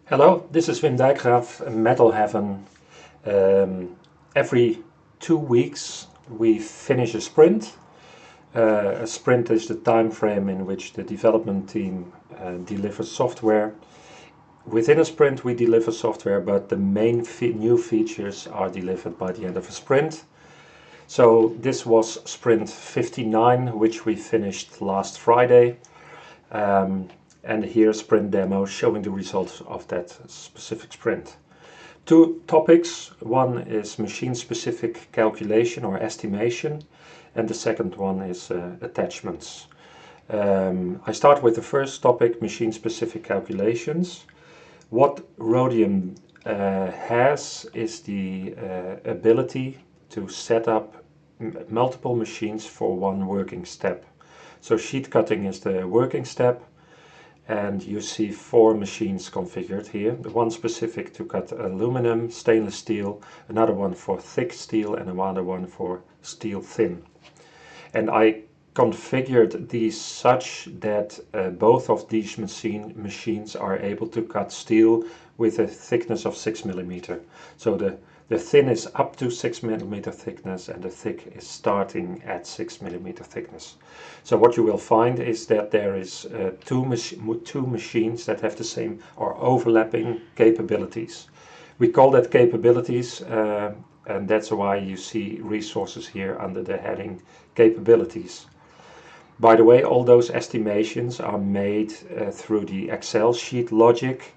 Hello, this is Wim Dijkgraaf, Metal Heaven. Every 2 weeks we finish a sprint. A sprint is the time frame in which the development team delivers software. Within a sprint we deliver software, but the main new features are delivered by the end of a sprint. So this was sprint 59, which we finished last Friday. And here sprint demo showing the results of that specific sprint. Two topics, one is machine specific calculation or estimation, and the second one is attachments. I start with the first topic, machine specific calculations. What Rhodium has is the ability to set up multiple machines for one working step. So sheet cutting is the working step. And you see 4 machines configured here. One specific to cut aluminum, stainless steel, another one for thick steel, and another one for steel thin. And I configured these such that both of these machines are able to cut steel with a thickness of 6 mm. So the thin is up to 6 mm thickness and the thick is starting at 6 mm thickness. So what you will find is that there is two machines that have the same or overlapping capabilities. We call that capabilities and that's why you see resources here under the heading capabilities. By the way, all those estimations are made through the Excel sheet logic,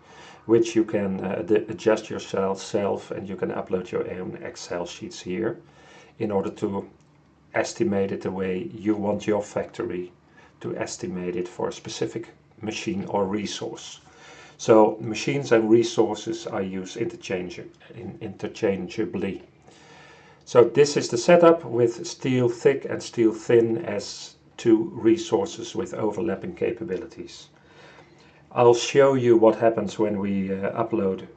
which you can adjust yourself, and you can upload your own Excel sheets here in order to estimate it the way you want your factory to estimate it for a specific machine or resource. So machines and resources I use interchangeably. So this is the setup with steel thick and steel thin as two resources with overlapping capabilities. I'll show you what happens when we upload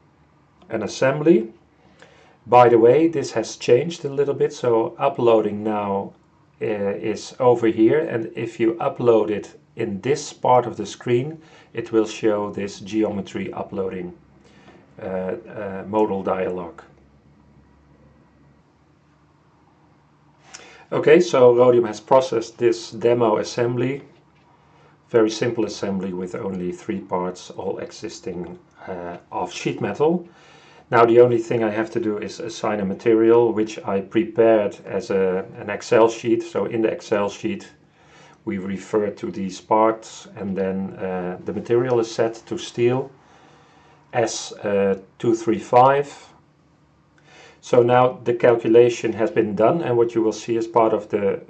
an assembly. By the way, this has changed a little bit, so uploading now is over here, and if you upload it in this part of the screen, it will show this geometry uploading modal dialog. Okay, so Rhodium has processed this demo assembly. Very simple assembly with only 3 parts, all existing of sheet metal. Now the only thing I have to do is assign a material, which I prepared as an Excel sheet. So in the Excel sheet we refer to these parts, and then the material is set to steel S235. So now the calculation has been done, and what you will see as part of the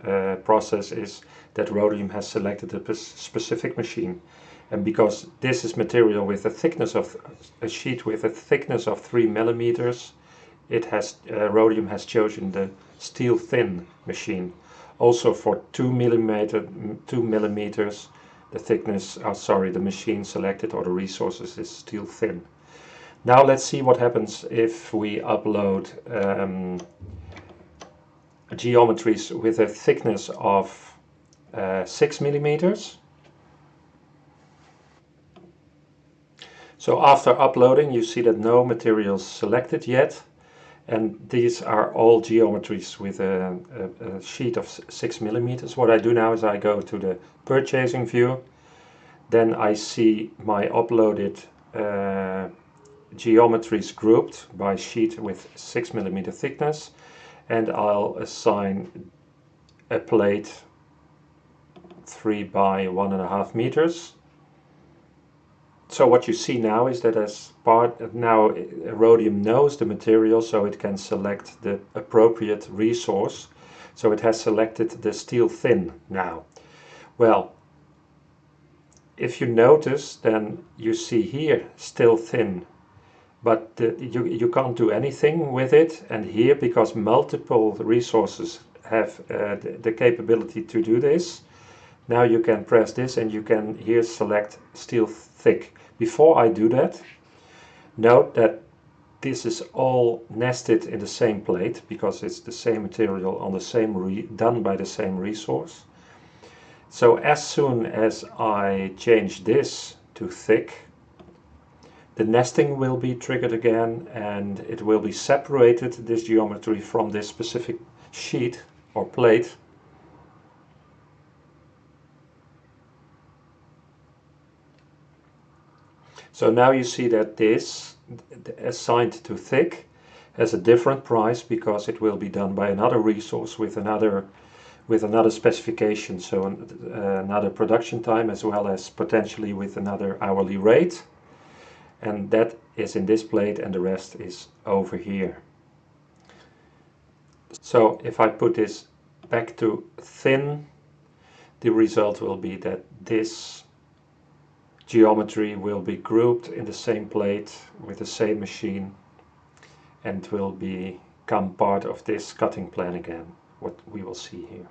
process is that Rhodium has selected a specific machine. And because this is material with a thickness of a sheet with a thickness of 3 mm, Rhodium has chosen the steel thin machine. Also for 2 mm, the thickness, the machine selected or the resources is steel thin. Now let's see what happens if we upload geometries with a thickness of 6 mm. So after uploading you see that no materials selected yet, and these are all geometries with a sheet of 6 mm. What I do now is I go to the purchasing view, then I see my uploaded geometries grouped by sheet with 6 mm thickness, and I'll assign a plate 3 by 1.5 meters. So what you see now is that now Rhodium knows the material, so it can select the appropriate resource. So it has selected the steel thin now. Well, if you notice, then you see here steel thin, but you can't do anything with it. And here, because multiple resources have the capability to do this, now you can press this and you can here select steel thick. Before I do that, note that this is all nested in the same plate because it's the same material on the same done by the same resource. So as soon as I change this to thick, The nesting will be triggered again, and it will be separated, this geometry, from this specific sheet or plate. So now you see that this, assigned to thick, has a different price because it will be done by another resource with another specification, so another production time, as well as potentially with another hourly rate. And that is in this plate, and the rest is over here. So if I put this back to thin, the result will be that this geometry will be grouped in the same plate with the same machine and will become part of this cutting plan again, what we will see here.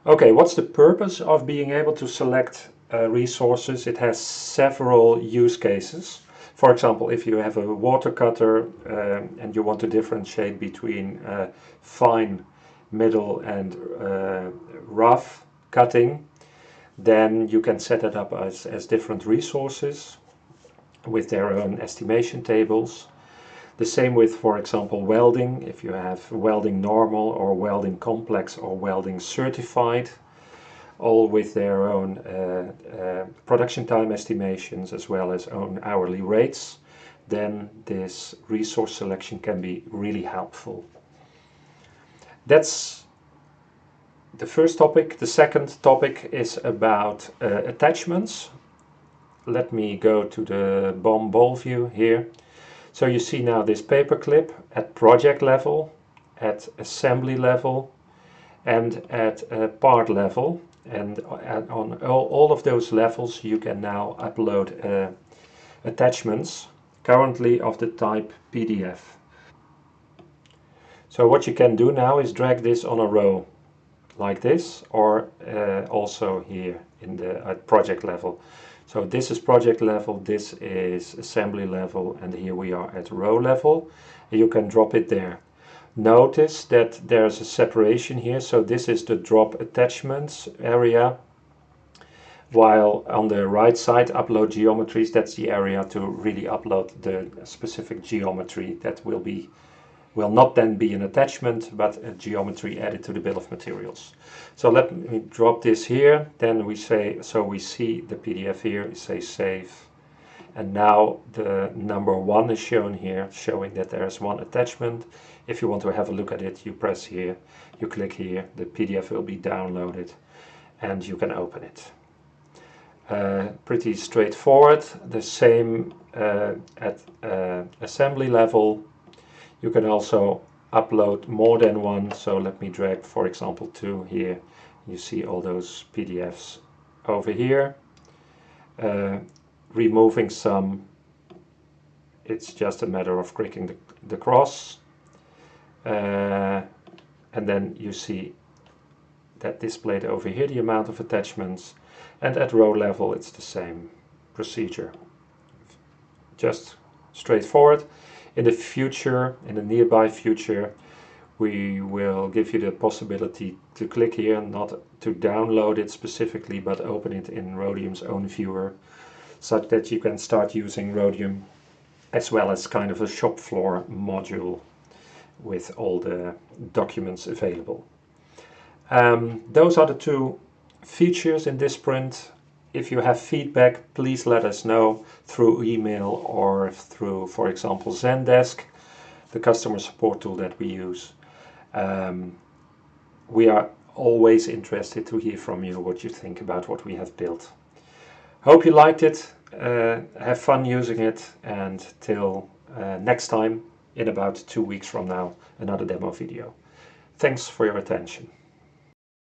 Okay, what's the purpose of being able to select resources? It has several use cases. For example, if you have a water cutter and you want to differentiate between fine, middle and rough cutting, then you can set it up as different resources with their own estimation tables. The same with, for example, welding. If you have welding normal or welding complex or welding certified, all with their own production time estimations as well as own hourly rates, then this resource selection can be really helpful. That's the first topic. The second topic is about attachments. Let me go to the bomb ball view here. So you see now this paper clip at project level, at assembly level, and at part level. And on all of those levels you can now upload attachments, currently of the type PDF. So what you can do now is drag this on a row like this, or also here in the project level. So this is project level, this is assembly level, and here we are at row level. You can drop it there. Notice that there's a separation here, so this is the drop attachments area, while on the right side, upload geometries, that's the area to really upload the specific geometry that will not then be an attachment, but a geometry added to the bill of materials. So let me drop this here, then we say, so we see the PDF here, we say save, and now the number 1 is shown here, showing that there is one attachment. If you want to have a look at it, you press here, you click here, the PDF will be downloaded, and you can open it. Pretty straightforward. The same at assembly level. You can also upload more than one, so let me drag, for example, 2 here. You see all those PDFs over here. Removing some, it's just a matter of clicking the cross. And then you see that displayed over here, the amount of attachments. And at row level it's the same procedure. Just straightforward. In the future, in the nearby future, we will give you the possibility to click here, not to download it specifically, but open it in Rhodium's own viewer, such that you can start using Rhodium as well as kind of a shop floor module with all the documents available. Those are the 2 features in this sprint. If you have feedback, please let us know through email or through, for example, Zendesk, the customer support tool that we use. We are always interested to hear from you what you think about what we have built. Hope you liked it, have fun using it, and till next time, in about 2 weeks from now, another demo video. Thanks for your attention.